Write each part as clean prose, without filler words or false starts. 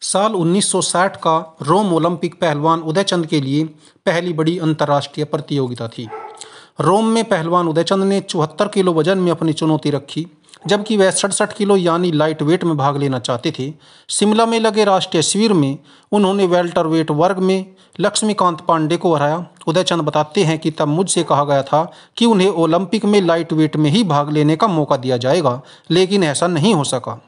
साल 1960 का रोम ओलंपिक पहलवान उदयचंद के लिए पहली बड़ी अंतर्राष्ट्रीय प्रतियोगिता थी। रोम में पहलवान उदयचंद ने 74 किलो वजन में अपनी चुनौती रखी, जबकि वह 67 किलो यानी लाइट वेट में भाग लेना चाहते थे। शिमला में लगे राष्ट्रीय शिविर में उन्होंने वेल्टर वेट वर्ग में लक्ष्मीकांत पांडे को हराया। उदयचंद बताते हैं कि तब मुझसे कहा गया था कि उन्हें ओलंपिक में लाइट वेट में ही भाग लेने का मौका दिया जाएगा, लेकिन ऐसा नहीं हो सका।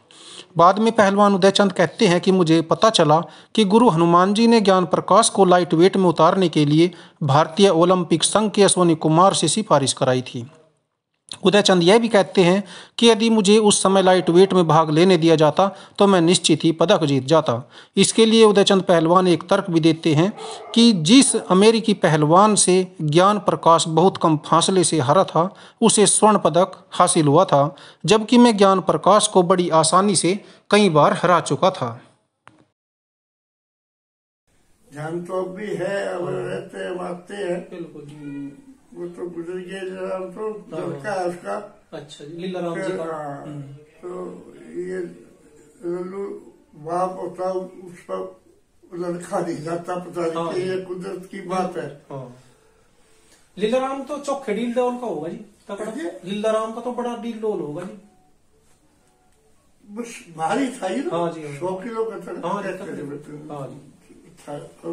बाद में पहलवान उदयचंद कहते हैं कि मुझे पता चला कि गुरु हनुमान जी ने ज्ञान प्रकाश को लाइट वेट में उतारने के लिए भारतीय ओलंपिक संघ के अश्वनी कुमार से सिफारिश कराई थी। उदयचंद यह भी कहते हैं कि यदि मुझे उस समय लाइट वेट में भाग लेने दिया जाता तो मैं निश्चित ही पदक जीत जाता। इसके लिए उदयचंद पहलवान एक तर्क भी देते हैं कि जिस अमेरिकी पहलवान से ज्ञान प्रकाश बहुत कम फासले से हारा था, उसे स्वर्ण पदक हासिल हुआ था, जबकि मैं ज्ञान प्रकाश को बड़ी आसानी से कई बार हरा चुका था। ध्यान तो अब भी है, अब रहते हैं, आते हैं। वो तो गुजर गया जरा, तो लड़का है उसका। अच्छा, लीला राम जी का। तो ये लल्लू बाप होता, उस पर लड़का नहीं जाता, पता नहीं कि ये कुदरत की बात है। लीला राम तो चौखे डील डोल का होगा जी। लीला राम का तो बड़ा डील डोल होगा जी। बस भारी था ये ना। 100 किलो का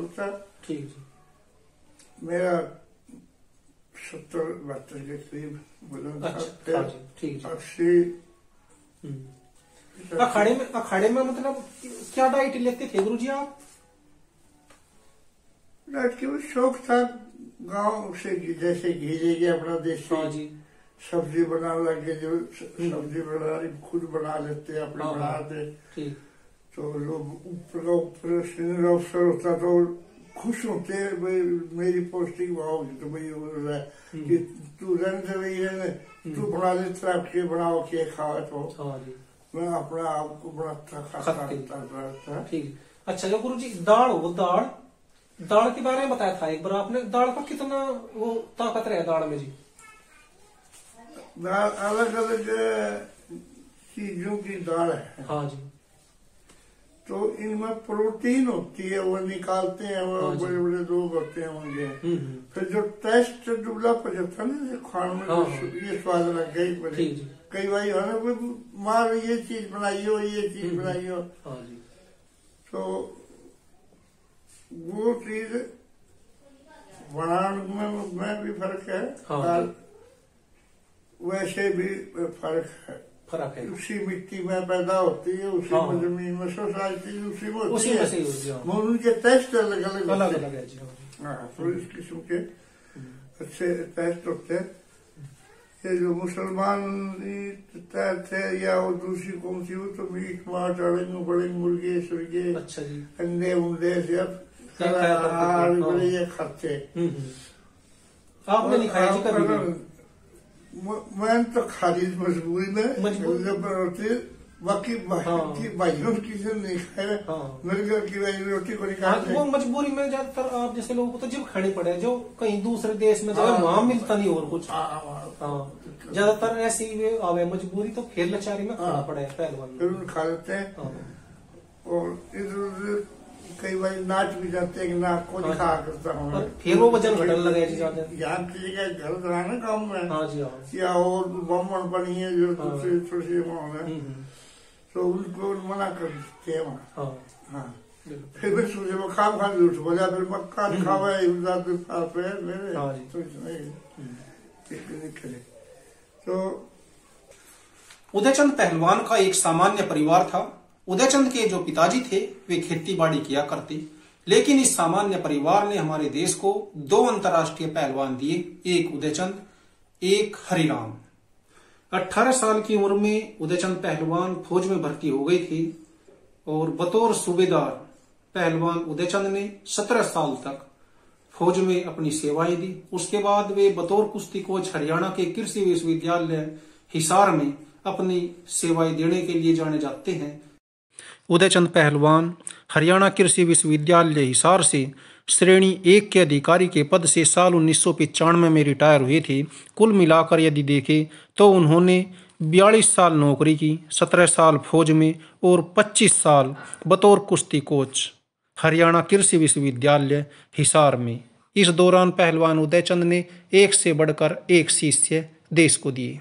था। ठीक। मेरा 70-72 के करीब वजन था। 80। अखाड़े में मतलब क्या डाइट लेते थे गुरुजी आप? डाइट के शौक था, गांव से जैसे घी के अपना देसी सब्जी बना लगे, जो सब्जी बना खुद बना लेते, अपने बनाते। तो लोग ऊपर सीनियर अफसर होता तो खुश होते हैं, भाई मेरी पोस्टिंग होगी तो भाई कि तू रंग दे, तू बना ले, के बनाओ के खाओ। तो मैं अपना आपको बनाता खाता। ठीक। अच्छा जो गुरुजी दाल हो, दाल के बारे में बताया था एक बार आपने, दाल का कितना वो ताकत रहे दाल में जी? दाल अलग अलग चीजों की दाल है। हाँ जी। तो इनमें प्रोटीन होती है, वो निकालते हैं, वो बड़े बड़े लोग होते हैं उनके। फिर जो टेस्ट दुबला पर जाता है ना खाने में, ये स्वाद लग गई। कई भाई मार ये चीज बनाई हो, ये चीज बनाई हो, तो वो चीज बनाने में भी फर्क है और वैसे भी फर्क है। उसी मिट्टी में पैदा होती है, उसी में जमीन में सोसाइटी उसी में होती है, मगर उनके टेस्ट अलग अलग है। हाँ, तो इस किस्म के अच्छे टेस्ट होते हैं। ये जो मुसलमान थे या वो दूसरी कौन सी, वो तो मीट माट बड़े मुर्गे सुर्गे, अंडे उंडे सब बड़े ये खाते। आपने नहीं खाया जी कभी? मैं तो खाली मजबूरी में, बाकी भाइयों किसी नहीं खाया, मेरे घर की भाई रोटी को नहीं खाते। वो मजबूरी में ज्यादातर आप जैसे लोगों को तो जब खानी पड़े, जो कहीं दूसरे देश में जाए वहां मिलता नहीं और कुछ। ज्यादातर ऐसी आवे मजबूरी, तो फिर लाचारी में खाना पड़े पहलवान, फिर खा लेते हैं। और इधर कई बार नाच भी जाते हैं कि नाक को दिखा करता हूँ, फिर वो वजन घटने लगे जी ज्यादा। यहाँ की जगह घर कराना काम में। हाँ जी। या और ब्राह्मण बनी है जो दूसरे थोड़ी, तो उनको मना कर देते हैं वहाँ। फिर भी सोचे वो खाम खा झूठ बोला, फिर मक्का खावा मेरे तो। उदयचंद पहलवान का एक सामान्य परिवार था। उदयचंद के जो पिताजी थे वे खेती बाड़ी किया करते, लेकिन इस सामान्य परिवार ने हमारे देश को 2 अंतर्राष्ट्रीय पहलवान दिए, एक उदयचंद, एक हरिराम। 18 साल की उम्र में उदयचंद पहलवान फौज में भर्ती हो गए थे और बतौर सूबेदार पहलवान उदयचंद ने 17 साल तक फौज में अपनी सेवाएं दी। उसके बाद वे बतौर कुश्ती कोच हरियाणा के कृषि विश्वविद्यालय हिसार में अपनी सेवाएं देने के लिए जाने जाते हैं। उदयचंद पहलवान हरियाणा कृषि विश्वविद्यालय हिसार से श्रेणी 1 के अधिकारी के पद से साल 1995 में रिटायर हुए थे। कुल मिलाकर यदि देखें तो उन्होंने 42 साल नौकरी की, 17 साल फौज में और 25 साल बतौर कुश्ती कोच हरियाणा कृषि विश्वविद्यालय हिसार में। इस दौरान पहलवान उदयचंद ने एक से बढ़कर एक शिष्य देश को दिए।